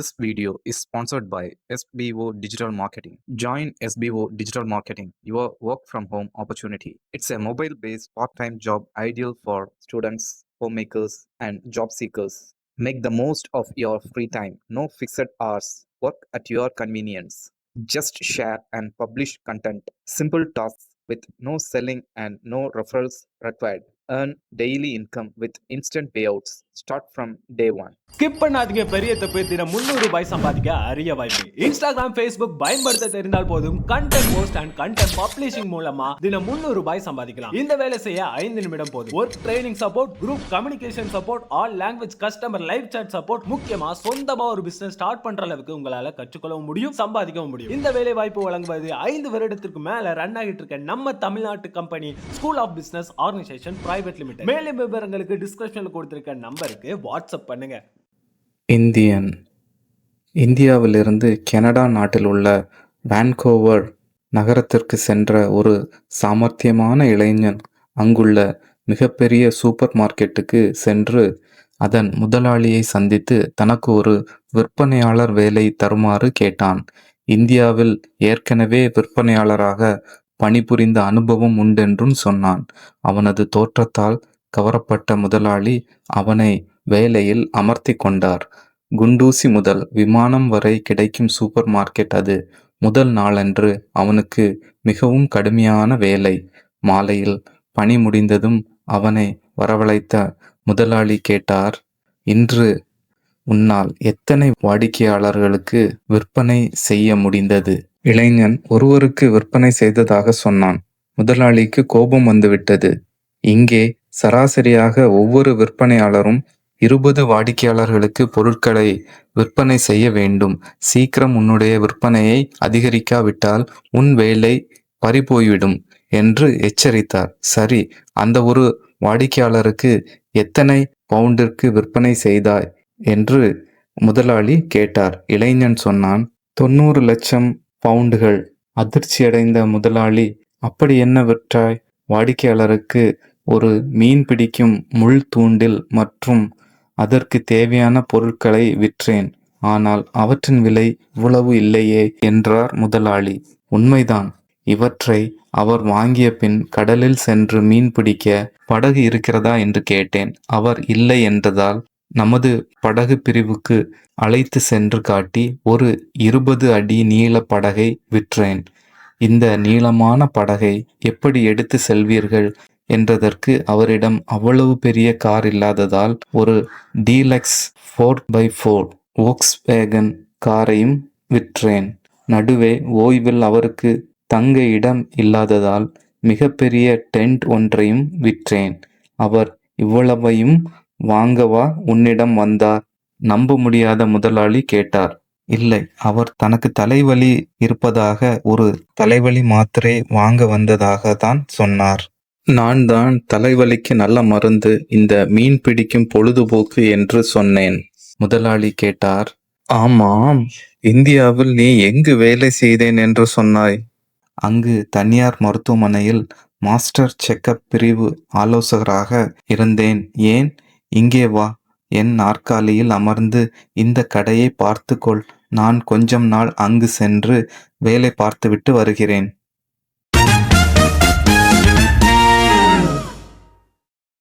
This video is sponsored by SBO Digital Marketing. Join SBO Digital Marketing, your work from home opportunity. It's a mobile based part time job ideal for students, homemakers, and job seekers. Make the most of your free time. No fixed hours. Work at your convenience. Just share and publish content. Simple tasks with no selling and no referrals required. Earn daily income with instant payouts. Start from day one. Skip பண்ணாதீங்க. பெரிய தப்பு. தினம் 300 ரூபாய் சம்பாதிக்க அரிய வாய்ப்பு. Instagram, Facebook பயன்படுத்த தெரிந்தால் போதும் content post and content publishing மூலமா தினம் 300 ரூபாய் சம்பாதிக்கலாம். இந்த வேலை செய்ய 5 நிமிடம் போதும். Work training support, group communication support, all language customer live chat support, முக்கியமா சொந்தமா ஒரு பிசினஸ் ஸ்டார்ட் பண்ற அளவுக்கு உங்களால கற்றுக்கொள்ளவும் முடியும், சம்பாதிக்கவும் முடியும். இந்த வேலை வாய்ப்பு வழங்குவது 5 வருடத்திற்கு மேல ரன் ஆகிட்டு இருக்க நம்ம தமிழ்நாட்டு company school of business organisation private limited. மேலும் விவரங்களுக்கு டிஸ்கிரிப்ஷன்ல கொடுத்திருக்க நம்பருக்கு வாட்ஸ்அப் பண்ணுங்க. இந்தியாவிலிருந்து கனடா நாட்டில் உள்ள வான்கோவர் நகரத்திற்கு சென்ற ஒரு சாமர்த்தியமான இளைஞன் அங்குள்ள மிகப்பெரிய சூப்பர் மார்க்கெட்டுக்கு சென்று அதன் முதலாளியை சந்தித்து தனக்கு ஒரு விற்பனையாளர் வேலை தருமாறு கேட்டான். இந்தியாவில் ஏற்கனவே விற்பனையாளராக பணிபுரிந்த அனுபவம் உண்டென்றும் சொன்னான். அவனது தோற்றத்தால் கவரப்பட்ட முதலாளி அவனை வேலையில் அமர்த்தி கொண்டார். குண்டூசி முதல் விமானம் வரை கிடைக்கும் சூப்பர் மார்க்கெட் அது. முதல் நாளன்று அவனுக்கு மிகவும் கடுமையான வேலை. மாலையில் பணி முடிந்ததும் அவனை வரவழைத்த முதலாளி கேட்டார், இன்று உன்னால் எத்தனை வாடிக்கையாளர்களுக்கு விற்பனை செய்ய முடிந்தது? இளைஞன் ஒருவருக்கு விற்பனை செய்ததாக சொன்னான். முதலாளிக்கு கோபம் வந்துவிட்டது. இங்கே சராசரியாக ஒவ்வொரு விற்பனையாளரும் 20 வாடிக்கையாளர்களுக்கு பொருட்களை விற்பனை செய்ய வேண்டும். சீக்கிரம் உன்னுடைய விற்பனையை அதிகரிக்காவிட்டால் உன் வேலை பறிபோய்விடும் என்று எச்சரித்தார். சரி, அந்த ஒரு வாடிக்கையாளருக்கு எத்தனை பவுண்டிற்கு விற்பனை செய்தாய் என்று முதலாளி கேட்டார். இளைஞன் சொன்னான், 90 லட்சம் பவுண்டுகள். அதிர்ச்சியடைந்த முதலாளி, அப்படி என்ன விற்றாய்? வாடிக்கையாளருக்கு ஒரு மீன் பிடிக்கும் முள் தூண்டில் மற்றும் அதற்கு தேவையான பொருட்களை விற்றேன். ஆனால் அவற்றின் விலை இவ்வளவு இல்லையே என்றார் முதலாளி. உண்மைதான். இவற்றை அவர் வாங்கிய பின் கடலில் சென்று மீன் பிடிக்க படகு இருக்கிறதா என்று கேட்டேன். அவர் இல்லை என்றதால் நமது படகு பிரிவுக்கு அழைத்து சென்று காட்டி ஒரு 20 அடி நீள படகை விற்றேன். இந்த நீளமான படகை எப்படி எடுத்து செல்வீர்கள் என்றதற்கு அவரிடம் அவ்வளவு பெரிய கார் இல்லாததால் ஒரு டீலக்ஸ் 4x4 வோக்ஸ்வேகன் காரையும் விற்றேன். நடுவே ஓய்வில் அவருக்கு தங்க இடம் இல்லாததால் மிகப்பெரிய டென்ட் ஒன்றையும் விற்றேன். அவர் இவ்வளவையும் வாங்கவா உன்னிடம் வந்தார்? நம்ப முடியாத முதலாளி கேட்டார். இல்லை, அவர் தனக்கு தலைவலி இருப்பதாக ஒரு தலைவலி மாத்திரை வாங்க வந்ததாக தான் சொன்னார். நான் தான் தலைவலிக்கு நல்ல மருந்து, இந்த மீன் பிடிக்கும் பொழுதுபோக்கு என்று சொன்னேன். முதலாளி கேட்டார், ஆமாம், இந்தியாவில் நீ எங்கு வேலை செய்தேன் என்று சொன்னாய்? அங்கு தனியார் மருத்துவமனையில் மாஸ்டர் செக்கப் பிரிவு ஆலோசகராக இருந்தேன். ஏன்? இங்கே வா, என் நாற்காலியில் அமர்ந்து இந்த கடையை பார்த்து கொள். நான் கொஞ்சம் நாள் அங்கு சென்று வேலை பார்த்துவிட்டு வருகிறேன்.